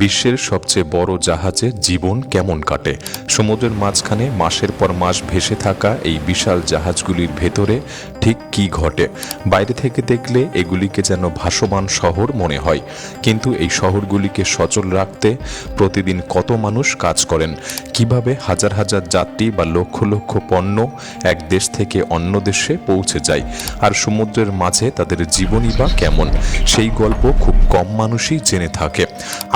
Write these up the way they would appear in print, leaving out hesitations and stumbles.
বিশ্বের সবচেয়ে বড় জাহাজে জীবন কেমন কাটে? সমুদ্রের মাঝখানে মাসের পর মাস ভেসে থাকা এই বিশাল জাহাজগুলির ভেতরে ঠিক কী ঘটে? বাইরে থেকে দেখলে এগুলিকে যেন ভাসমান শহর মনে হয়, কিন্তু এই শহরগুলিকে সচল রাখতে প্রতিদিন কত মানুষ কাজ করেন, কিভাবে হাজার হাজার যাত্রী বা লক্ষ লক্ষ পণ্য এক দেশ থেকে অন্য দেশে পৌঁছে যায়, আর সমুদ্রের মাঝে তাদের জীবনই বা কেমন, সেই গল্প খুব কম মানুষই জেনে থাকে।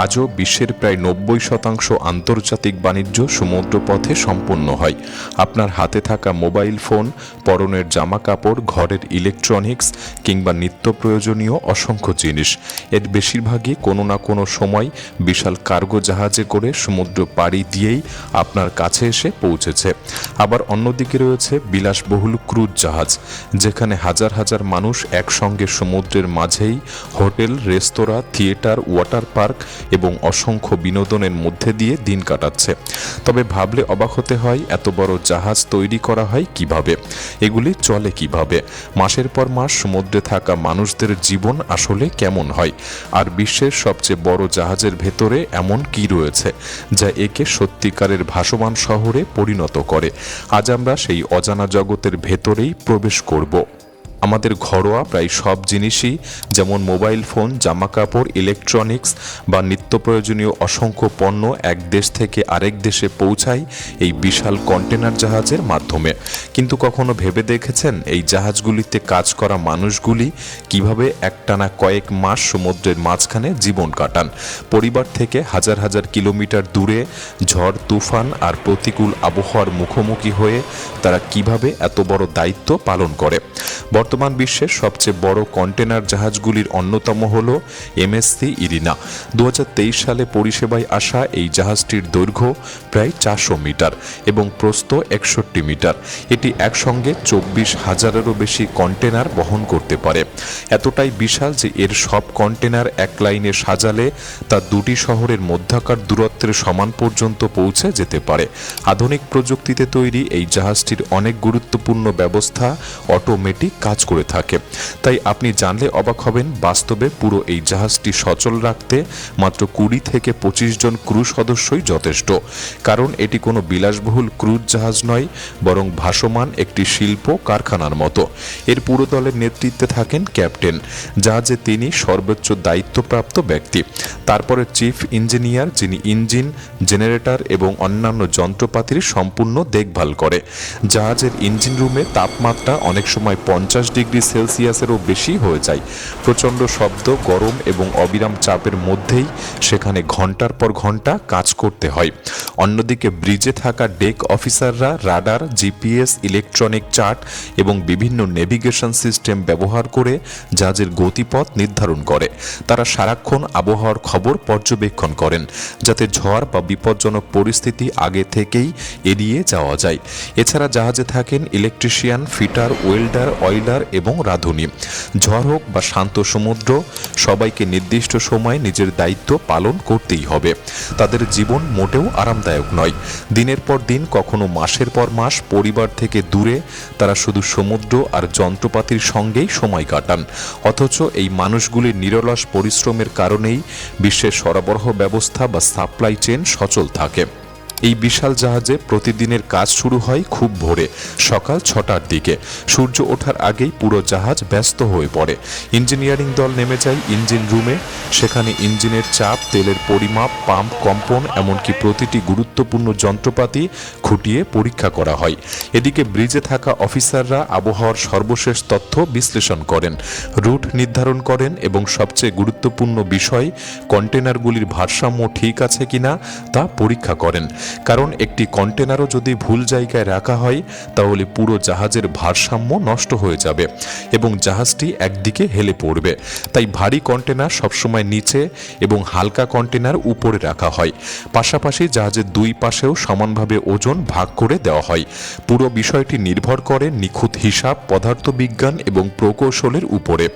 আজও বিশ্বের প্রায় 90% আন্তর্জাতিক বাণিজ্য সমুদ্রপথে সম্পন্ন হয়। আপনার হাতে থাকা মোবাইল ফোন, পরনের জামা কাপড়, ঘরের ইলেকট্রনিক্স কিংবা নিত্য প্রয়োজনীয় অসংখ্য জিনিস, এর বেশিরভাগই কোনো না কোনো সময় বিশাল কার্গো জাহাজে করে সমুদ্র পাড়ি দিয়েই আপনার কাছে এসে পৌঁছেছে। আবার অন্যদিকে রয়েছে বিলাসবহুল ক্রুজ জাহাজ, যেখানে হাজার হাজার মানুষ একসঙ্গে সমুদ্রের মাঝেই হোটেল, রেস্তোরাঁ, থিয়েটার, ওয়াটার পার্ক এবং অসংখ্য বিনোদনের মধ্যে দিয়ে দিন কাটাচ্ছে। তবে ভাবলে অবাক হতে হয়, এত বড় জাহাজ তৈরি করা হয় কিভাবে, এগুলি চলে কিভাবে, মাসের পর মাস সমুদ্রে থাকা মানুষদের জীবন আসলে কেমন হয়, আর বিশ্বের সবচেয়ে বড় জাহাজের ভেতরে এমন কি রয়েছে যা একে সত্যিকারের ভাসমান শহরে পরিণত করে। আজ আমরা সেই অজানা জগতের ভেতরেই প্রবেশ করব। আমাদের ঘরোয়া প্রায় সব জিনিসই, যেমন মোবাইল ফোন, জামাকাপড়, ইলেকট্রনিক্স বা নিত্য প্রয়োজনীয় অসংখ্য পণ্য এক দেশ থেকে আরেক দেশে পৌঁছায় এই বিশাল কন্টেনার জাহাজের মাধ্যমে। কিন্তু কখনো ভেবে দেখেছেন এই জাহাজগুলিতে কাজ করা মানুষগুলি কিভাবে একটানা কয়েক মাস সমুদ্রের মাঝখানে জীবন কাটান? পরিবার থেকে হাজার হাজার কিলোমিটার দূরে ঝড়, তুফান আর প্রতিকূল আবহাওয়ার মুখোমুখি হয়ে তারা কিভাবে এত বড় দায়িত্ব পালন করে। বর্তমান বিশ্বের সবচেয়ে বড় কন্টেনার জাহাজগুলির অন্যতম হল এমএসসি ইরিনা। 2023 সালে পরিষেবায় আসা এই জাহাজটির দৈর্ঘ্য প্রায় 400 মিটার এবং প্রস্থ 61 মিটার। এটি একসঙ্গে 24,000-এরও বেশি কন্টেনার বহন করতে পারে। এতটাই বিশাল যে এর সব কন্টেনার এক লাইনে সাজালে তা দুটি শহরের মধ্যকার দূরত্বের সমান পর্যন্ত পৌঁছে যেতে পারে। আধুনিক প্রযুক্তিতে তৈরি এই জাহাজটির অনেক গুরুত্বপূর্ণ ব্যবস্থা অটোমেটিক কাজ করে থাকে। তাই আপনি জানলে অবাক হবেন, বাস্তবে পুরো এই জাহাজটি সচল রাখতে মাত্র 20 থেকে 25 জন ক্রু সদস্যই যথেষ্ট। কারণ এটি কোনো বিলাসবহুল ক্রুজ জাহাজ নয়, বরং ভাসমান একটি শিল্প কারখানার মতো। এর পুরো দলের নেতৃত্বে থাকেন ক্যাপ্টেন, জাহাজে তিনি সর্বোচ্চ দায়িত্বপ্রাপ্ত ব্যক্তি। তারপরে চিফ ইঞ্জিনিয়ার, যিনি ইঞ্জিন, জেনারেটর এবং অন্যান্য যন্ত্রপাতির সম্পূর্ণ দেখভাল করে। জাহাজের ইঞ্জিন রুমে তাপমাত্রা অনেক সময় 50 ডিগ্রি সেলসিয়াসেরও বেশি হয়ে যায়। প্রচণ্ড শব্দ, গরম এবং অবিরাম চাপের মধ্যেই সেখানে ঘন্টার পর ঘন্টা কাজ করতে হয়। অন্যদিকে ব্রিজে থাকা ডেক অফিসাররা রাডার, জিপিএস, ইলেকট্রনিক চার্ট এবং বিভিন্ন নেভিগেশন সিস্টেম ব্যবহার করে জাহাজের গতিপথ নির্ধারণ করে। তারা সারাক্ষণ আবহাওয়ার খবর পর্যবেক্ষণ করেন, যাতে ঝড় বা বিপজ্জনক পরিস্থিতি আগে থেকেই এড়িয়ে যাওয়া যায়। এছাড়া জাহাজে থাকেন ইলেকট্রিশিয়ান, ফিটার, ওয়েল্ডার, অয়েলার এবং রাঁধুনি। ঝড় হোক বা শান্ত সমুদ্র, সবাইকে নির্দিষ্ট সময়ে নিজের দায়িত্ব পালন করতেই হবে। তাদের জীবন মোটেও আরামদায়ক নয়। দিনের পর দিন, কখনো মাসের পর মাস পরিবার থেকে দূরে তারা শুধু সমুদ্র আর যন্ত্রপাতির সঙ্গেই সময় কাটান। অথচ এই মানুষগুলির নিরলস পরিশ্রমের কারণেই বিশ্বের সরবরাহ ব্যবস্থা বা সাপ্লাই চেইন সচল থাকে। এই বিশাল জাহাজে প্রতিদিনের কাজ শুরু হয় খুব ভোরে, সকাল 6টার দিকে। সূর্য ওঠার আগেই পুরো জাহাজ ব্যস্ত হয়ে পড়ে। ইঞ্জিনিয়ারিং দল নেমে যায় ইঞ্জিন রুমে। সেখানে ইঞ্জিনের চাপ, তেলের পরিমাপ, পাম্প কম্পন, এমনকি প্রতিটি গুরুত্বপূর্ণ যন্ত্রপাতি খুঁটিয়ে পরীক্ষা করা হয়। এদিকে ব্রিজে থাকা অফিসাররা আবহাওয়ার সর্বশেষ তথ্য বিশ্লেষণ করেন, রুট নির্ধারণ করেন এবং সবচেয়ে গুরুত্বপূর্ণ বিষয়, কন্টেনারগুলির ভারসাম্য ঠিক আছে কিনা তা পরীক্ষা করেন। কারণ একটি কন্টেনারও যদি ভুল জায়গায় রাখা হয়, তাহলে পুরো জাহাজের ভারসাম্য নষ্ট হয়ে যাবে এবং জাহাজটি একদিকে হেলে পড়বে। তাই ভারী কন্টেনার সবসময় নিচে এবং হালকা কন্টেনার উপরে রাখা হয়। পাশাপাশি জাহাজের দুই পাশেও সমানভাবে ওজন ভাগ করে দেওয়া হয়। পুরো বিষয়টি নির্ভর করে নিখুঁত হিসাব, পদার্থবিজ্ঞান এবং প্রকৌশলের উপরে।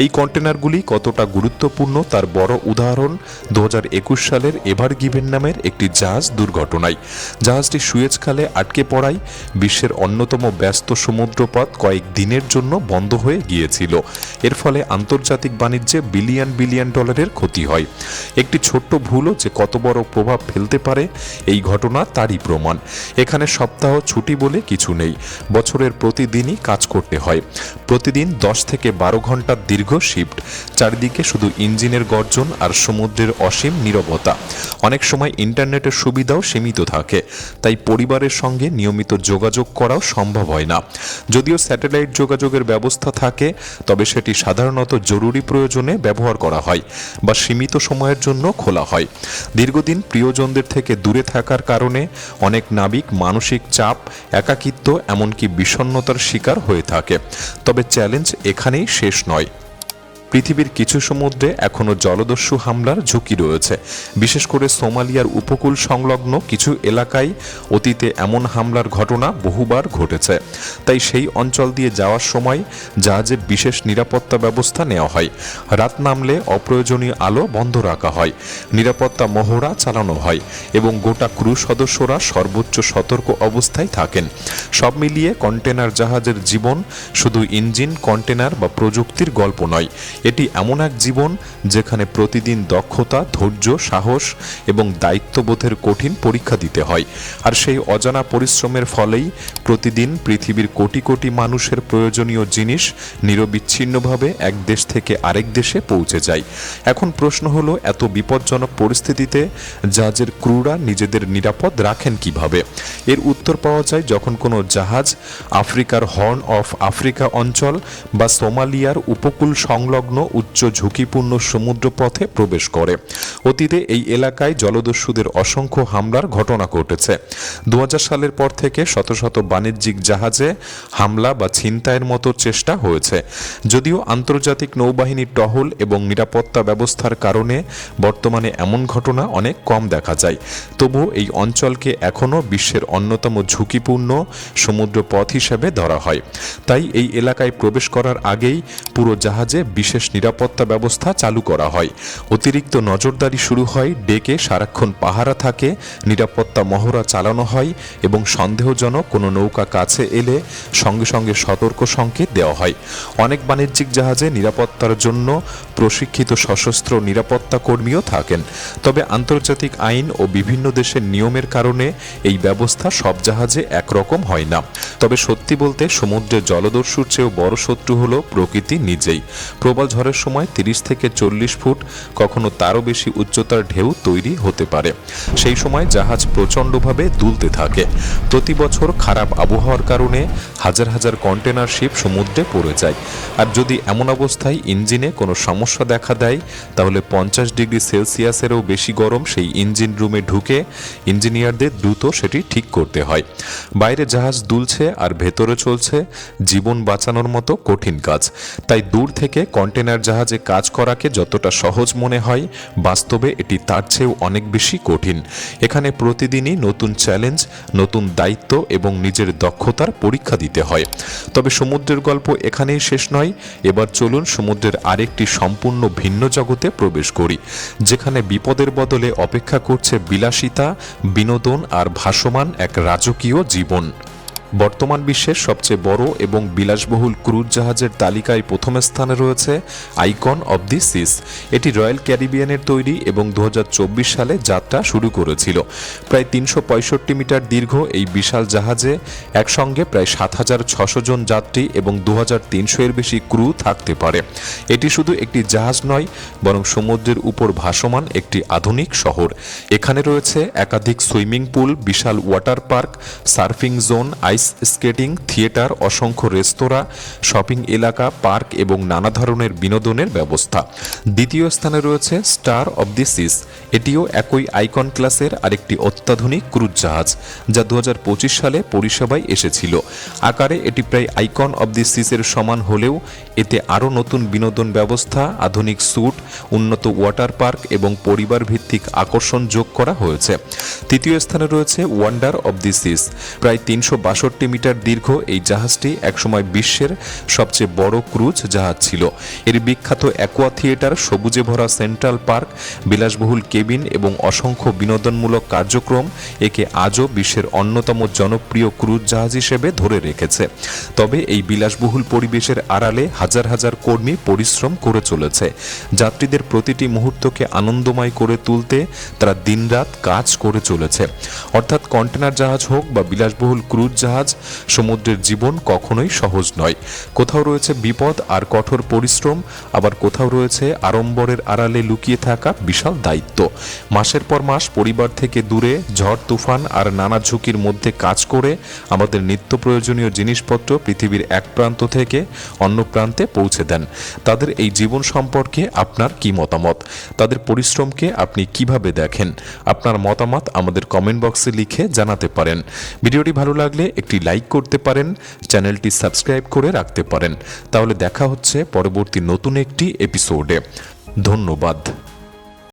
এই কন্টেনারগুলি কতটা গুরুত্বপূর্ণ তার বড় উদাহরণ 2021 সালের এভার গিভেন নামের একটি জাহাজ দুর্ঘটনা। ঘটনায়। জাহাজটি সুয়েজ খালে আটকে পড়ায় বিশ্বের অন্যতম ব্যস্ত সমুদ্রপথ কয়েক দিনের জন্য বন্ধ হয়ে গিয়েছিল। এর ফলে আন্তর্জাতিক বাণিজ্যে বিলিয়ন বিলিয়ন ডলারের ক্ষতি হয়। একটি ছোট্ট ভুলও যে কত বড় প্রভাব ফেলতে পারে এই ঘটনা তারই প্রমাণ। এখানে সপ্তাহ ছুটি বলে কিছু নেই, বছরের প্রতিদিনই কাজ করতে হয়। প্রতিদিন 10 থেকে 12 ঘন্টার দীর্ঘ শিফট, চারিদিকে শুধু ইঞ্জিনের গর্জন আর সমুদ্রের অসীম নীরবতা। অনেক সময় ইন্টারনেটের সুবিধাও সীমিত থাকে, তাই পরিবারের সঙ্গে নিয়মিত যোগাযোগ করাও সম্ভব হয় না। যদিও স্যাটেলাইট যোগাযোগের ব্যবস্থা থাকে, তবে সেটি সাধারণত জরুরি প্রয়োজনে ব্যবহার করা হয় বা সীমিত সময়ের জন্য খোলা হয়। দীর্ঘদিন প্রিয়জনদের থেকে দূরে থাকার কারণে অনেক নাবিক মানসিক চাপ, একাকিত্ব, এমনকি বিষণ্ণতার শিকার হয়ে থাকে। তবে চ্যালেঞ্জ এখানেই শেষ নয়। পৃথিবীর কিছু সমুদ্রে এখনও জলদস্যু হামলার ঝুঁকি রয়েছে। বিশেষ করে সোমালিয়ার উপকূল সংলগ্ন কিছু এলাকায় অতীতে এমন হামলার ঘটনা বহুবার ঘটেছে। তাই সেই অঞ্চল দিয়ে যাওয়ার সময় জাহাজে বিশেষ নিরাপত্তা ব্যবস্থা নেওয়া হয়। রাত নামলে অপ্রয়োজনীয় আলো বন্ধ রাখা হয়, নিরাপত্তা মহড়া চালানো হয় এবং গোটা ক্রু সদস্যরা সর্বোচ্চ সতর্ক অবস্থায় থাকেন। সব মিলিয়ে কন্টেনার জাহাজের জীবন শুধু ইঞ্জিন, কন্টেনার বা প্রযুক্তির গল্প নয়। এটি এমন এক জীবন যেখানে প্রতিদিন দক্ষতা, ধৈর্য, সাহস এবং দায়িত্ববোধের কঠিন পরীক্ষা দিতে হয়। আর সেই অজানা পরিশ্রমের ফলেই প্রতিদিন পৃথিবীর কোটি কোটি মানুষের প্রয়োজনীয় জিনিস নিরবিচ্ছিন্নভাবে এক দেশ থেকে আরেক দেশে পৌঁছে যায়। এখন প্রশ্ন হলো, এত বিপজ্জনক পরিস্থিতিতে জাহাজের ক্রুরা নিজেদের নিরাপদ রাখেন কিভাবে? এর উত্তর পাওয়া যায় যখন কোনো জাহাজ আফ্রিকার হর্ন অফ আফ্রিকা অঞ্চল বা সোমালিয়ার উপকূল সংলগ্ন উচ্চ ঝুঁকিপূর্ণ সমুদ্রপথে প্রবেশ করে। অতীতে এই এলাকায় জলদস্যুদের অসংখ্য হামলার ঘটনা ঘটেছে। 2000 সালের পর থেকে শত শত বাণিজ্যিক জাহাজে হামলা বা ছিনতাইয়ের মতো চেষ্টা হয়েছে। যদিও আন্তর্জাতিক নৌবাহিনীর টহল এবং নিরাপত্তা ব্যবস্থার কারণে বর্তমানে এমন ঘটনা অনেক কম দেখা যায়, তবু এই অঞ্চলকে এখনও বিশ্বের অন্যতম ঝুঁকিপূর্ণ সমুদ্রপথ হিসেবে ধরা হয়। তাই এই এলাকায় প্রবেশ করার আগেই পুরো জাহাজে বিশেষ নিরাপত্তা ব্যবস্থা চালু করা হয়। অতিরিক্ত নজরদারি শুরু হয়, ডেকে সারাক্ষণ পাহারা থাকে, নিরাপত্তা মহড়া চালানো হয় এবং সন্দেহজনক কোনো নৌকা কাছে এলে সঙ্গে সঙ্গে সতর্ক সংকেত দেওয়া হয়। অনেক বাণিজ্যিক জাহাজে নিরাপত্তার জন্য প্রশিক্ষিত সশস্ত্র নিরাপত্তা কর্মীও থাকেন। তবে আন্তর্জাতিক আইন ও বিভিন্ন দেশের নিয়মের কারণে এই ব্যবস্থা সব জাহাজে একরকম হয় না। তবে সত্যি বলতে সমুদ্রে জলদস্যুর চেয়েও বড় শত্রু হলো প্রকৃতি নিজেই। প্রবল ঝড়ের সময় 30 থেকে 40 ফুট, কখনো তারও বেশি উচ্চতার ঢেউ তৈরি হতে পারে। সেই সময় জাহাজ প্রচণ্ডভাবে দুলতে থাকে। প্রতি বছর খারাপ আবহাওয়ার কারণে হাজার হাজার কন্টেনার শিপ সমুদ্রে পড়ে যায়। আর যদি এমন অবস্থায় ইঞ্জিনে কোনো সমস্যা দেখা দেয়, তাহলে 50 ডিগ্রি সেলসিয়াসেরও বেশি গরম সেই ইঞ্জিন রুমে ঢুকে ইঞ্জিনিয়ারদের দ্রুত সেটি ঠিক করতে হয়। বাইরে জাহাজ দুলছে আর ভেতরে চলছে জীবন বাঁচানোর মতো কঠিন কাজ। তাই দূর থেকে কন্টেনার জাহাজে কাজ করাকে যতটা সহজ মনে হয়, বাস্তবে এটি তার চেয়েও অনেক বেশি কঠিন। এখানে প্রতিদিনই নতুন চ্যালেঞ্জ, নতুন দায়িত্ব এবং নিজের দক্ষতার পরীক্ষা দিতে হয়। তবে সমুদ্রের গল্প এখানেই শেষ নয়। এবার চলুন সমুদ্রের আরেকটি সম্পূর্ণ ভিন্ন জগতে প্রবেশ করি, যেখানে বিপদের বদলে অপেক্ষা করছে বিলাসিতা, বিনোদন আর ভাসমান এক রাজকীয় জীবন। বর্তমান বিশ্বের সবচেয়ে বড় এবং বিলাসবহুল ক্রুজ জাহাজের তালিকায় প্রথম স্থানে রয়েছে আইকন অব দি সিস। এটি রয়্যাল ক্যারিবিয়ানের তৈরি এবং 2024 সালে যাত্রা শুরু করেছিল। প্রায় 365 মিটার দীর্ঘ এই বিশাল জাহাজে একসঙ্গে প্রায় 7600 জন যাত্রী এবং 2300 এর বেশি ক্রু থাকতে পারে। এটি শুধু একটি জাহাজ নয়, বরং সমুদ্রের উপর ভাসমান একটি আধুনিক শহর। এখানে রয়েছে একাধিক সুইমিং পুল, বিশাল water park, surfing zone, skating, theatre, অসংখ্য রেস্তোরাঁ, শপিং এলাকা, পার্ক এবং নানা ধরনের বিনোদনের ব্যবস্থা। দ্বিতীয় স্থানে রয়েছে স্টার অব দি সিস। এটিও একই আইকন ক্লাসের আরেকটি অত্যাধুনিক ক্রুজ জাহাজ, যা 2025 সালে পরিষেবায় এসেছিল। আকারে এটি প্রায় আইকন অব দি সিসের সমান হলেও এতে আরও নতুন বিনোদন ব্যবস্থা, আধুনিক স্যুট, উন্নত ওয়াটার পার্ক এবং পরিবার ভিত্তিক আকর্ষণ যোগ করা হয়েছে। তৃতীয় স্থানে রয়েছে ওয়ান্ডার অব দি সিস। প্রায় 362 65 মিটার দীর্ঘ এই জাহাজটি একসময় বিশ্বের সবচেয়ে বড় ক্রুজ জাহাজ ছিল। এর বিখ্যাত অ্যাকোয়া থিয়েটার, সবুজে ভরা সেন্ট্রাল পার্ক, বিলাসবহুল কেবিন এবং অসংখ্য বিনোদনমূলক কার্যক্রম একে আজও বিশ্বের অন্যতম জনপ্রিয় ক্রুজ জাহাজ হিসেবে ধরে রেখেছে। তবে এই বিলাসবহুল পরিবেশের আড়ালে হাজার হাজার কর্মী পরিশ্রম করে চলেছে। যাত্রীদের প্রতিটি মুহূর্তকে আনন্দময় করে তুলতে তারা দিনরাত কাজ করে চলেছে। অর্থাৎ কন্টেনার জাহাজ হোক বা বিলাসবহুল ক্রুজ জাহাজ, সমুদ্রের জীবন কখনোই সহজ নয়। কোথাও রয়েছে বিপদ আর কঠোর পরিশ্রম, আবার কোথাও রয়েছে আড়ম্বরের আড়ালে লুকিয়ে থাকা বিশাল দায়িত্ব। মাসের পর মাস পরিবার থেকে দূরে ঝড় তুফান আর নানা ঝুঁকির মধ্যে কাজ করে আমাদের নিত্য প্রয়োজনীয় জিনিসপত্র পৃথিবীর এক প্রান্ত থেকে অন্য প্রান্তে পৌঁছে দেন। তাদের এই জীবন সম্পর্কে আপনার কি মতামত? তাদের পরিশ্রমকে আপনি কিভাবে দেখেন? আপনার মতামত আমাদের কমেন্ট বক্সে লিখে জানাতে পারেন। ভিডিওটি ভালো লাগলে একটি লাইক করতে পারেন, চ্যানেলটি সাবস্ক্রাইব করে রাখতে পারেন। তাহলে দেখা হচ্ছে পরবর্তী নতুন একটি এপিসোডে। ধন্যবাদ।